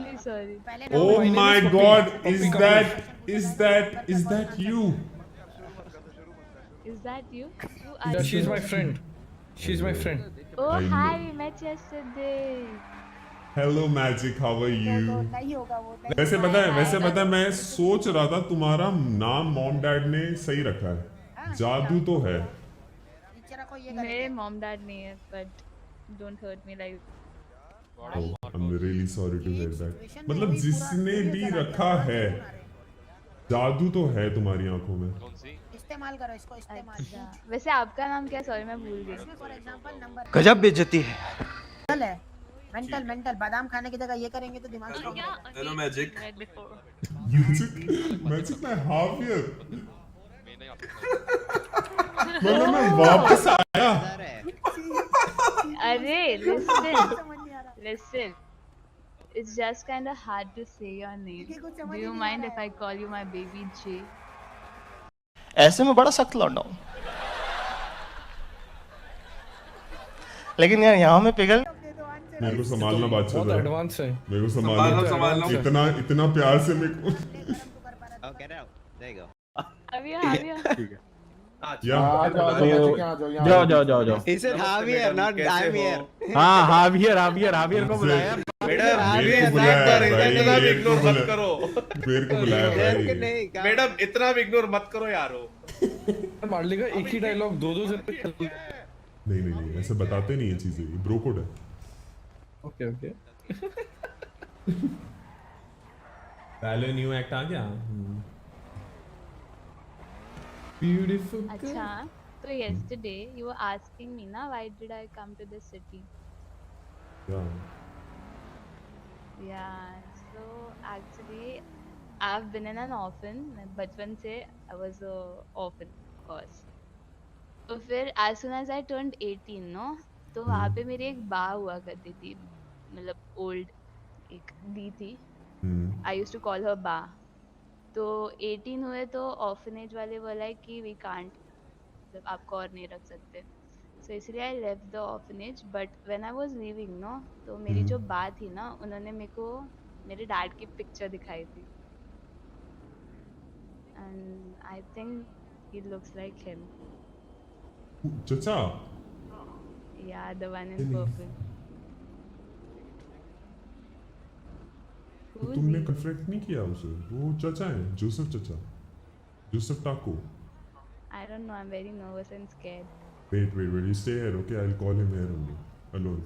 really sorry. Oh my God! Is that you? Is that you? Who are you? She's my friend. She's my friend. Oh, I hi, know. we met yesterday. Hello Magic, how are you? नहीं होगा वो नहीं वैसे Hi, पता है hi. मैं सोच रहा था तुम्हारा नाम मॉम डैड ने सही रखा है, जादू तो है। नीचे रखो ये मेरे करेंगे mom dad नहीं है, but don't hurt me like. Oh, I'm really sorry to hear that. situation में मतलब वही जिसने पूरा भी video चला रखा दिया, है, जादू तो है तुम्हारी आंखों में। इस्तेमाल करो इसको इस्तेमाल अच्छा, वैसे आपका नाम क्या? सॉरी मैं भूल गई. फॉर एग्जांपल नंबर गजब बेइज्जती है। है मेंटल बादाम खाने की जगह ये करेंगे तो दिमाग स्ट्रांग होगा। Hello Magic. मैजिक मैं हावियर, मतलब मैं वापस आया। अरे listen. It's just kind of hard to say your name. Do you mind if I call you my baby J? ऐसे में बड़ा सख्त लौंडा हूं, लेकिन यार यहाँ में पिघल। मेरे को संभालना बादशाह बहुत जरा। एडवांस है। मेरे को संभालना। संभालना, इतना प्यार से मेरे को। Javier. या जाओ He said Javier, not I'm here. हाँ हावियर को बुलाया। मैडम मेरे को इतना बुलाया भाई, भी मेरे इग्नोर को मत बुलाया। करो। मेरे को बुलाया भाई। मैडम इतना भी इग्नोर मत करो यारो। मार्ली का एक ही डायलॉग दो जन पे नहीं ऐसे बताते नहीं ये चीजें, ये ब्रो कोड है। Okay okay. पहले न्यू एक्ट आ गया। ब्यूटीफुल। अच्छा, तो yesterday you were asking me ना why did I come to this city? Yeah, so actually I've been in an orphan. बचपन से I was a orphan, of course. तो फिर as soon as I turned 18 no, तो वहाँ पे मेरी एक बा हुआ करती थी, मतलब old एक दी थी. I used to call her बा. तो 18 हुए तो ऑर्फनेज वाले बोला कि वी कांट, मतलब आपको और नहीं रख सकते, सो इसलिए I left the orphanage. But when I was leaving no, तो मेरी जो बात थी ना, उन्होंने मेरे को मेरे डैड की पिक्चर दिखाई थी, and I think he looks like him. चचा, या द वन इन पर्पल. तो तुमने कन्फ्रंट नहीं किया उसे? वो चचा है, जोसेफ टाको। I don't know, I'm very nervous and scared. Wait, you stay here, okay? I'll call him here only, alone.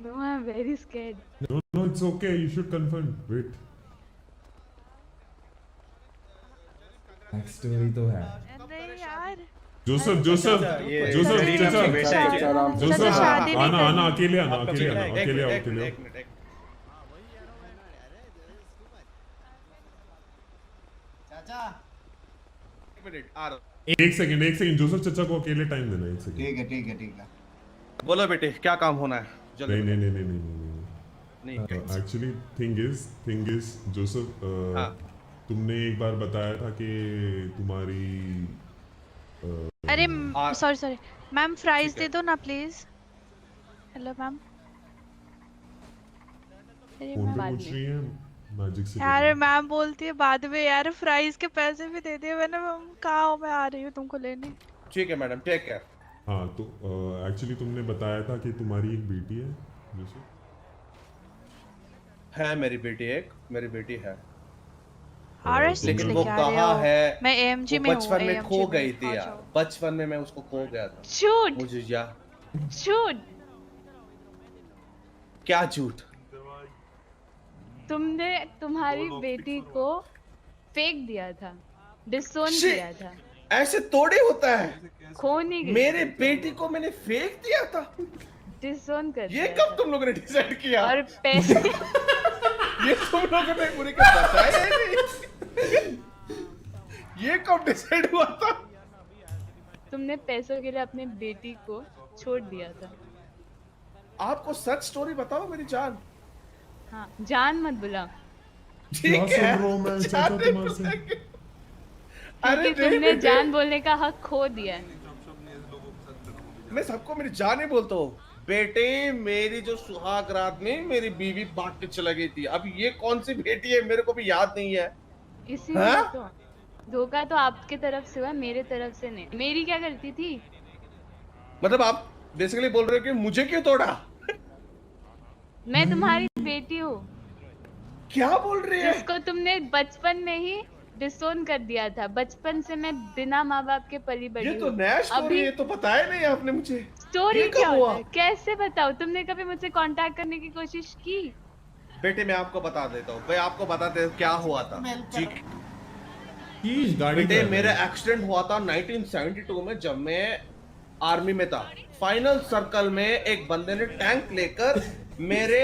No, I'm very scared. No, it's okay, you should confront. Wait. Next story तो है। अरे यार, Joseph आना, अकेले आना। एक minute आ रहा हूँ। एक सेकंड जोसेफ चचा को अकेले टाइम देना, एक सेकंड। ठीक है। बोलो बेटे क्या काम होना है? जल्दी नहीं। एक्चुअली थिंग इज जोसेफ, तुमने एक बार बताया था कि तुम्हारी अरे सॉरी मैम, फ्राइज दे दो ना प्लीज. Hello ma'am. अरे फोन पे बाद पूछ रही है मैजिक से। यार मैम बोलती है बाद में, यार फ्राइज के पैसे भी दे दिए मैंने. मैम कहाँ हो, मैं आ रही हूँ तुमको लेने. ठीक है मैडम, टेक केयर। हाँ, तो एक्चुअली तुमने बताया था कि तुम्हारी एक बेटी है जोसेफ। है मेरी बेटी है, आरएस लेकिन लेके वो आ रहे कहाँ हो? है? मैं एएमजी में हूँ. बचपन में AMG खो में. गई थी आ यार, जाओ. बचपन में मैं उसको खो गया था। झूठ मुझे या क्या झूठ? तुमने तुम्हारी बेटी को फेंक दिया था, डिसोन Shit! किया था, ऐसे थोड़ी होता है। खो नहीं गई, मेरे बेटी को मैंने फेंक दिया था? डिसोन कर ये दिया कब था. तुम लोगों ने डिसाइड किया? और पैसे ये तुम लोगों ने मुझे क्या बताया ही नहीं। ये कब डिसाइड हुआ था? तुमने पैसों के लिए अपनी बेटी को छोड़ दिया था. आपको सच स्टोरी बताओ मेरी जान। हाँ, जान मत बुला, ठीक है, जान नहीं क्योंकि अरे तुमने नहीं, जान बोलने का हक खो दिया है. मैं सबको मेरी जान ही बोलता हूँ। बेटे मेरी जो सुहाग रात में मेरी बीवी भाग के चला गई थी, अब ये कौन सी बेटी है मेरे को भी याद नहीं है। इसीलिए हाँ? तो धोखा तो आपके तरफ से हुआ, मेरे तरफ से नहीं। मेरी क्या गलती थी? मतलब आप बेसिकली बोल रहे हो कि मुझे क्यों तोड़ा? मैं तुम्हारी बेटी हूँ, क्या बोल रही है? जिसको तुमने बचपन में ही डिसोन कर दिया था। बचपन से मैं बिना माँ बाप के पली बड़ी ये तो हूँ। नया स्टोरी अभी है, तो बताया नहीं आपने मुझे। स्टोरी ये क्या कब हुआ? होता है? कैसे बताऊँ? तुमने कभी मुझसे कांटेक्ट करने की कोशिश की? बेटे मैं आपको बता देता हूँ, मैं आपको बताते क्या हुआ था। ठीक, बेटे मेरा एक्सीडेंट हुआ था 1972 में, जब मैं आर्मी में था। फाइनल सर्कल में एक बंदे ने टैंक लेकर मेरे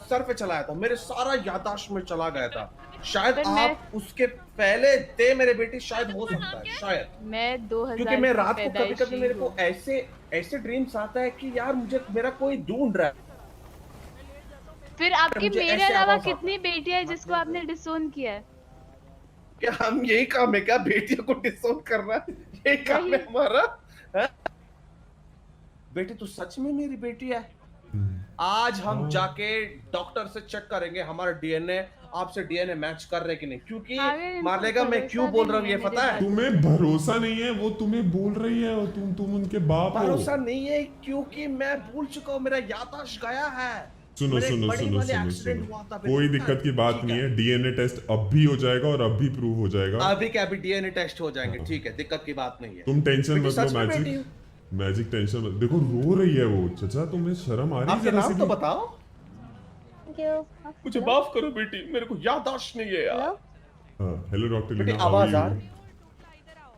सर पे चलाया था, मेरे सारा याददाश्त में चला गया था। शायद पर आप उसके पहले थे मेरे बेटी, शायद हो सकता है, शायद। मैं 2000 क्योंकि मैं की रात को कभी कभी पैदाइशी मेरे को हूँ। ऐसे ड्रीम्स आता है कि यार मुझे मेरा कोई ढूंढ रहा है। फिर आपकी मुझे मेरे ऐसे अलावा आवाज आता कितनी बेटियां है जिसको आपने डिसोन किया है? क्या हम यही काम है क्या, बेटियों को डिसोन करना? यही काम है हमारा? हाँ? बेटी तो सच में मेरी बेटी है। आज हम जाके डॉक्टर से चेक करेंगे हमारा डीएनए आपसे डीएनए मैच कर रहे कि नहीं, क्योंकि अरे, मार लेगा। मैं भरोसा क्यों भी बोल रहा हूँ नहीं ये है मेरे पता है? बात। तुम्हें भरोसा नहीं है, वो तुम्हें बोल रही है और तुम उनके बाप हो। भरोसा नहीं है क्योंकि मैं भूल चुका हूँ, मेरा याददाश्त गया है। सुनो मेरे सुनो बड़ी सुनो वाले सुनो एक्सीडेंट सुनो, हुआ था, कोई बेटा। दिक्कत की बात ठीक नहीं है। डीएनए टेस्ट अब भी हो जाएगा और अब भी प्रूव हो जाएगा। अभी क्या, अभी डीएनए टेस्ट हो जाएंगे, ठीक है, दिक्कत की बात नहीं है। तुम टेंशन बेटी मत लो। सच में बेटी मैजिक हूँ। मैजिक टेंशन मत। देखो रो रही है वो। चाचा तुम्हें शर्म आ रही है आपके जरा सी नाम तो भी? बताओ। मुझे माफ करो बेटी, मेरे को याददाश्त नहीं है यार। हेलो डॉक्टर बेटी लीना, आवाज आ रही?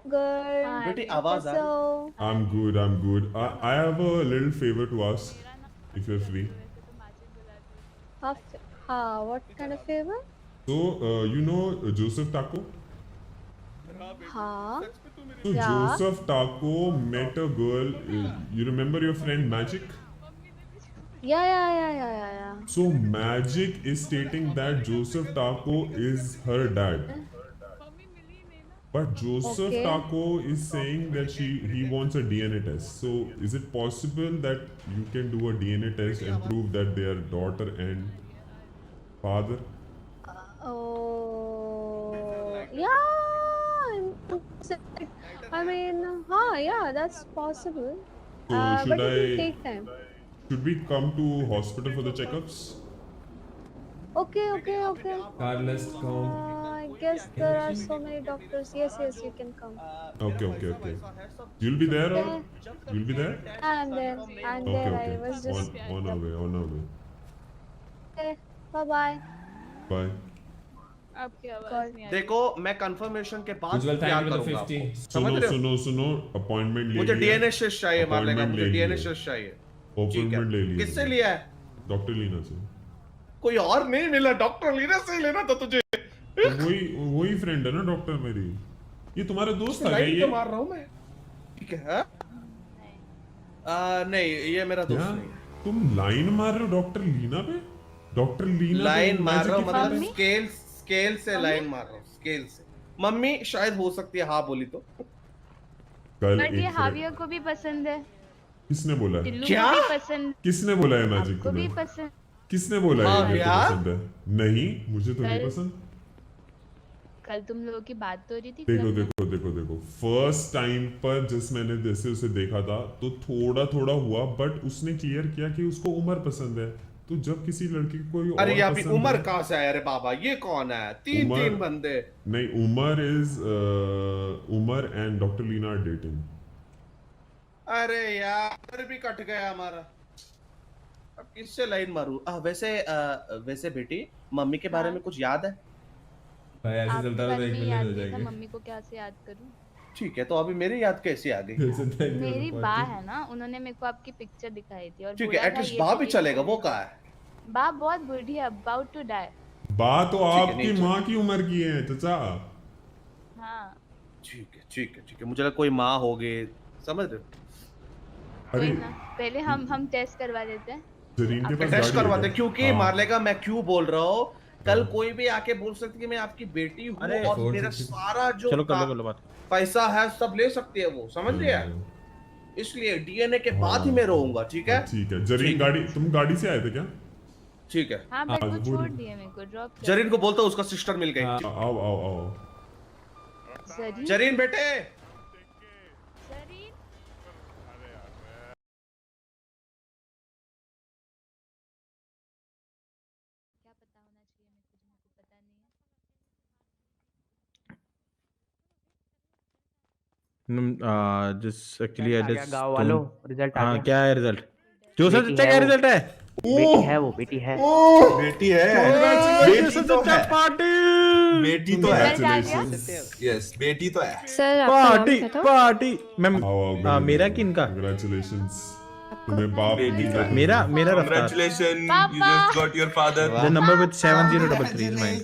Good. बेटी आवाज आ रही? So, I'm good. I have a little favor to ask if you're free. what kind of favor? So, you know Joseph Taco? हाँ. So Yeah. Joseph Taco met a girl. You remember your friend Magic? Yeah. So Magic is stating that Joseph Taco is her dad. But Joseph Okay. Taco is saying that he wants a DNA test. So is it possible that you can do a DNA test and prove that they are daughter and father? Oh, yeah. I mean, yeah, that's possible. So should But it will I take time. should we come to hospital for the checkups? Okay. Carlos, come. I guess there are so many doctors. Yes, you can come. Okay. You'll be there or you'll be there? I'm there. Okay. I was just. On our way. Okay. Bye. Bye. आपकी आवाज नहीं आ रही। देखो मैं confirmation के बाद Ujjwal, क्या thank you for the करूंगा 50. आपको। समझ रहे हो? सुनो अपॉइंटमेंट ले मुझे लिया। डीएनए टेस्ट चाहिए, मार लेगा, Appointment मुझे ले डीएनए लिया। टेस्ट चाहिए। ठीक अपॉइंटमेंट ले है, लिया। किससे लिया है? डॉक्टर लीना से। कोई और नहीं मिला, डॉक्टर लीना से ही लेना था तुझे। तो वही फ्रेंड है ना डॉक्टर मेरी। ये तुम्हारा दोस्त आ गया लाइन ये? तो मार रहा हूँ मैं। ठीक है, हाँ? नहीं ये मेरा दोस्त क्या? नहीं है। तुम लाइन मार रहे हो डॉक्टर लीना पे? डॉक्टर लीना लाइन तो मार रहा हूँ Magic की मतलब friend है? स्केल से लाइन मार रहा हूँ, स्केल से। मम्मी शायद हो सकती है, हाँ बोली तो। कल बट एक ये friend- हाविया को भी पसंद है, किसने बोला है? टिल्लू क्या? को भी पसंद, किसने बोला है मैजिक आपको भी तुम्हें? पसंद। किसने बोला है हाँ ये मेरे को यार। पसंद है? नहीं, मुझे तो नहीं कल- पसंद। कल तुम लोगों की बात तो हो रही थी। देखो फर्स्ट टाइम पर मैंने जैसे उसे देखा था तो थोड़ा हुआ, बट उसने क्लियर किया कि उसको उमर पसंद है। तो जब किसी लड़की को कोई अरे और ये अभी पसंद उमर है- कहाँ से आया? अरे बाबा ये कौन है? तीन उमर- बंदे। नहीं, Umar and doctor Leena are dating. अरे यार भी कट गया हमारा। अब किससे लाइन मारूं? वैसे बेटी मम्मी के बारे में कुछ याद है? भाई ऐसे आपके चलता बारे रहा तो 1 में मिलियन याद हो नहीं था, जाएंगे। मम्मी को क्या से याद करूं? ठीक है, तो अभी मेरी याद कैसे आ गई? मेरी बा है ना, उन्होंने मेरे को आपकी पिक्चर दिखाई थी और ठीक बोला है, था एटलीस्ट ये बा भी भी चलेगा। देखो। वो कहाँ है? बा बहुत बूढ़ी है, अबाउट टू डाई। बात तो है, आपकी नहीं माँ की उम्र की है चाचा। हाँ, ठीक है, मुझे लगा कोई माँ हो गई, समझ रहे हो? कोई अरे ना, पहले हम टेस्ट करवा लेते हैं। जरीन के पास टेस्ट गाड़ी है करवाते क्या? क्योंकि हाँ। मार लेगा। मैं क्यों बोल रहा हूँ, कल कोई भी आके बोल सकती है मैं आपकी बेटी हूँ अरे, और मेरा 460 सारा जो चलो कर लो बात। पैसा है सब ले सकती है वो, समझ रहे हैं? इसलिए डीएनए के बाद ही मैं रोऊंगा, ठीक है? ठीक है जरीन ठीक। गाड़ी, तुम गाड़ी से आए थे क्या? ठीक है। हाँ बट वो वो- छोड़ दिए मेरे को, ड्रॉप कर जरीन को बोलता हूँ उसका सिस्टर मिल गई। आओ आओ आओ। जरीन जरीन बेटे, जरीन क्या पता होना चाहिए मेरे को, जो मेरे को पता नहीं है। जस्ट एक्चुअली आई जस्ट गाँव वालों रिजल्ट आ हाँ गया। क्या है रिजल्ट? जो सर बेटी सच्चा है क्या वो। रिजल्ट है? बेटी है वो, बेटी है। बेटी है, बेटी तो है, पार्टी बेटी तो है, रिजल्ट आ गया? यस बेटी तो है। Sir party party ma'am. आओ मेरा कि इनका? कंग्रेचुलेशंस, तुम्हें बाप बेटी मिल का। गया। मेरा रफ्तार। Congratulations, you Papa. just got your father. The number with 7033 is mine.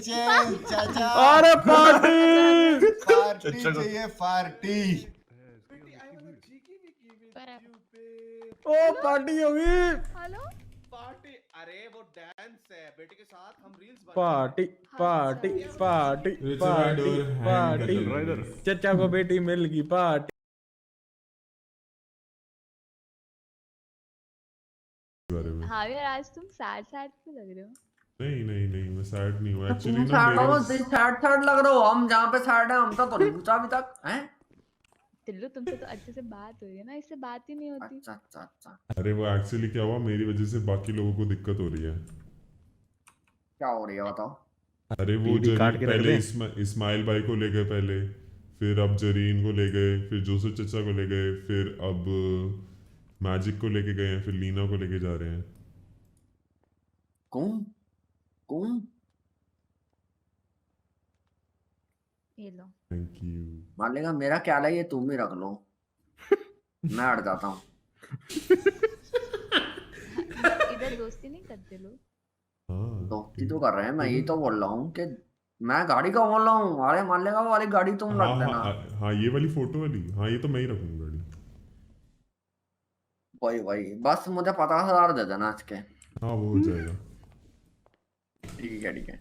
अरे पार्टी पार्टी चाहिए, पार्टी। ओ पार्टी होगी। हेलो पार्टी, अरे वो डांस है बेटी के साथ, हम reels party party party It's a party rider, hand party rider. चचा को बेटी मिल गई पार्टी। बारे में हाँ यार आज तुम सैड सैड क्यों लग रहे हो? नहीं नहीं नहीं, मैं सैड नहीं हूँ एक्चुअली तुम ना। सैड हो, मेरे सैड लग रहे हो। हम जहाँ पे सैड है हम तो नहीं पूछा अभी तक हैं। टिल्लू तुमसे तो अच्छे से बात हुई है ना, इससे बात ही नहीं होती। अच्छा अच्छा अच्छा, अरे वो एक्चुअली क्या हुआ, मेरी वजह से बाकी लोगों को दिक्कत हो रही है। क्या हो रही है बताओ? अरे वो बीबी काट के रख पहले दे। इस्माइल भाई को ले गए पहले, फिर अब जरीन को ले गए, फिर जोसेफ चचा को ले गए, फिर अब मैजिक को लेके गए हैं, फिर लीना को लेके जा रहे हैं। कौन कौन? ये लो थैंक यू। मान लेगा मेरा क्या है, ये तुम ही रख लो, मैं हट जाता हूँ। इधर दोस्ती नहीं करते लोग। हाँ दोस्ती तो कर रहे हैं, मैं ये तो बोल रहा हूँ कि मैं गाड़ी का बोल रहा हूँ। अरे मान लेगा वो वाली गाड़ी तुम हाँ रख देना। हाँ, ये वाली फोटो वाली, हाँ ये तो मैं ही रखूंगा गाड़ी। वही वही, बस मुझे 50,000 दे देना आज के। हाँ वो हो जाएगा। ठीक है ठीक है,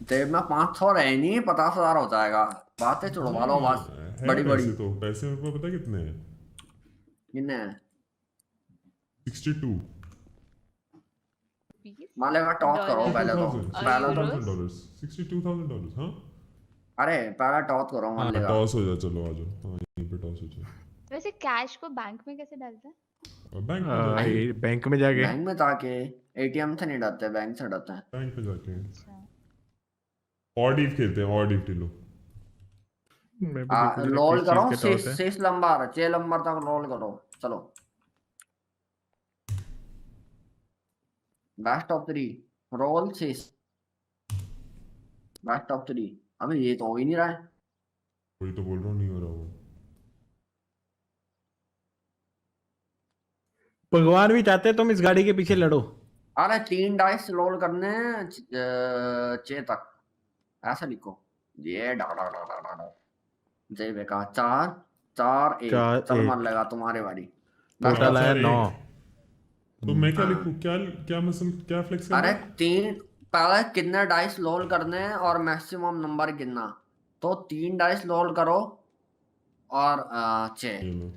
जेब में 500 रहे नहीं, 50,000 हो जाएगा। बातें छुड़वा लो बस, है बड़ी बड़ी। पैसे तो, पैसे मेरे को पता कितने हैं? कितने? 62 मान लेगा टॉस करो पहले तो। पहले तो $62,000 $62,000। हाँ अरे पहले टॉस करो मान लेगा। टॉस हो जाए, चलो आ जाओ। हाँ यहीं पे टॉस हो जाए। वैसे कैश को बैंक में कैसे डालते हैं? और बैंक में जाके, बैंक में जाके बैंक में जाके, एटीएम से नहीं डरते, बैंक से डरते हैं। बैंक में जाके अच्छा ऑड ईव खेलते हैं, ऑड ईव टिलो। रोल करो, 6 नंबर 6 नंबर तक रोल करो। चलो best of 3 roll 6 best of 3। अबे ये तो हो ही नहीं रहा है। वही तो बोल रहा हूँ, नहीं हो रहा वो। भगवान भी चाहते तुम इस गाड़ी के पीछे लड़ो। अरे 3 डाइस रोल करने 6 तक, ऐसा लिखो। ये डा डा डा डा डा जय बेका 4 4 1। चार, चल एक। मान लेगा तुम्हारी बारी। टोटल आया 9। तो मैं क्या लिखूं, क्या क्या मसल, क्या फ्लेक्स करना अरे है? 3 पहले कितने डाइस रोल करने हैं और मैक्सिमम नंबर गिनना। तो 3 डाइस रोल करो और 6 ये लो।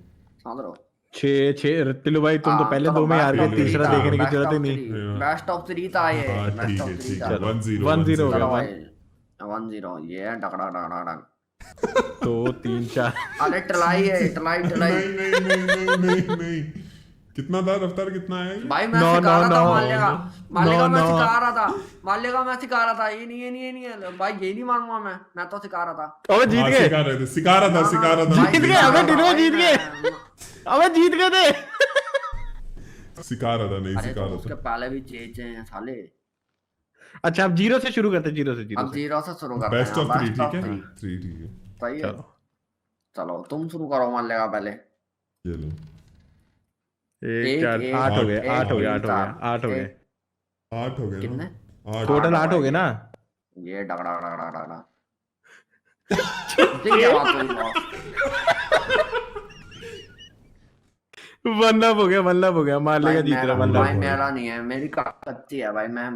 समझ लो। 6 तिलू भाई तुम तो पहले 2 में हार गए, तीसरा देखने की जरूरत ही नहीं। बेस्ट ऑफ 3 था ये। हाँ बेस्ट ठीक ऑफ है 3 ठीक था। है। 1-0 1-0 हो चलो गया। भाई 1-0 ये डगड़ा डगड़ा डग। 2 3 4 अरे टलाई है, टलाई टलाई। नहीं नहीं नहीं नहीं नहीं नहीं। कितना था रफ्तार, कितना है ये? भाई मैं No, सिखा रहा no, था, no, मान लेगा मैं no. सिखा रहा था, मान लेगा मैं सिखा रहा था। ये नहीं ये नहीं ये नहीं है भाई, ये नहीं मानूंगा मैं तो सिखा रहा था। अबे जीत हाँ, गए, सिखा रहे थे, सिखा रहा था, सिखा रहा था। जीत गए, अबे टिलो जीत गए, अबे जीत गए थे। सिखा रहा था, नहीं अरे सिखा तो रहा उसके था। पहले भी चेचे हैं साले। अच्छा अब 0 से शुरू करते हैं, 0 से 0 अब से। 0 से शुरू करते बेस्ट हैं। ऑफ 3 बेस्ट ठीक ऑफ है, 3 3 ठीक है। सही है। चलो चलो तुम शुरू करो मान लेगा पहले। ये लो। 1 4 एक, 8 हो गए, एक, 8 हो गए, 8 हो गए, चार, 8 हो गए। 8 हो गए ना? कितने? 8 टोटल 8 हो गए ना। ये डगड़ा डगड़ा डगड़ा ठीक है बात हुई बॉस। 1 हो गया, 1 हो गया, मान लेगा भाई जीत रहा मेरा 1 भाई मेरा नहीं है, मेरी कच्ची है भाई। मैं